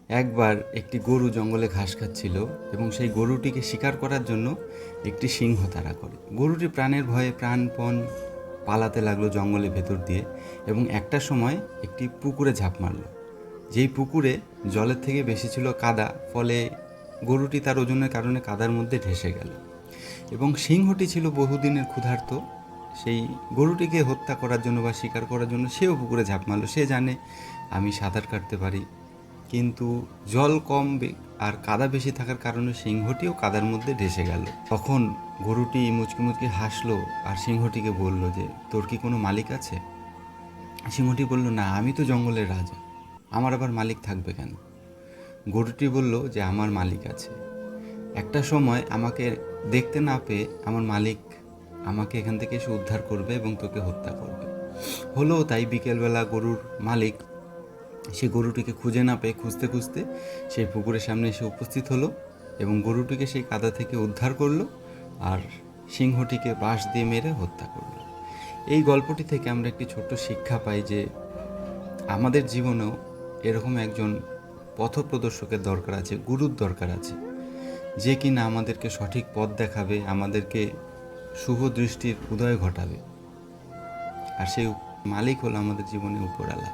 একবার একটি গরু জঙ্গলে ঘাস খাচ্ছিল এবং সেই গরুটিকে শিকার করার জন্য একটি সিংহ তাড়া করে। গরুটি প্রাণের ভয়ে প্রাণপণ পালাতে লাগলো জঙ্গলের ভেতর দিয়ে এবং একটা সময় একটি পুকুরে ঝাঁপ মারল। যেই পুকুরে জলের থেকে বেশি ছিল কাদা, ফলে গরুটি তার ওজনের কারণে কাদার মধ্যে ঢেসে গেল এবং সিংহটি ছিল বহুদিনের ক্ষুধার্ত। সেই গরুটিকে হত্যা করার জন্য বা শিকার করার জন্য সেও পুকুরে ঝাঁপ মারল। সে জানে আমি সাঁতার কাটতে পারি, কিন্তু জল কম আর কাদা বেশি থাকার কারণে সিংহটিও কাদার মধ্যে ঢেসে গেল। তখন গরুটি মুচকি মুচকি হাসলো আর সিংহটিকে বলল যে, তোর কি কোনো মালিক আছে? সিংহটি বলল, না, আমি তো জঙ্গলের রাজা, আমার আবার মালিক থাকবে কেন? গরুটি বলল যে, আমার মালিক আছে। একটা সময় আমাকে দেখতে না পেয়ে আমার মালিক আমাকে এখান থেকে এসে উদ্ধার করবে এবং তোকে হত্যা করবে। হলো তাই। বিকেলবেলা গরুর মালিক সে গরুটিকে খুঁজে না পেয়ে খুঁজতে খুঁজতে সেই পুকুরের সামনে এসে উপস্থিত হলো এবং গরুটিকে সেই কাদা থেকে উদ্ধার করলো আর সিংহটিকে বাঁশ দিয়ে মেরে হত্যা করলো। এই গল্পটি থেকে আমরা একটি ছোট্ট শিক্ষা পাই যে আমাদের জীবনেও এরকম একজন পথপ্রদর্শকের দরকার আছে, গুরুর দরকার আছে, যে কিনা আমাদেরকে সঠিক পথ দেখাবে, আমাদেরকে শুভ দৃষ্টির উদয় ঘটাবে। আর সেই মালিক হলো আমাদের জীবনে উপরওয়ালা।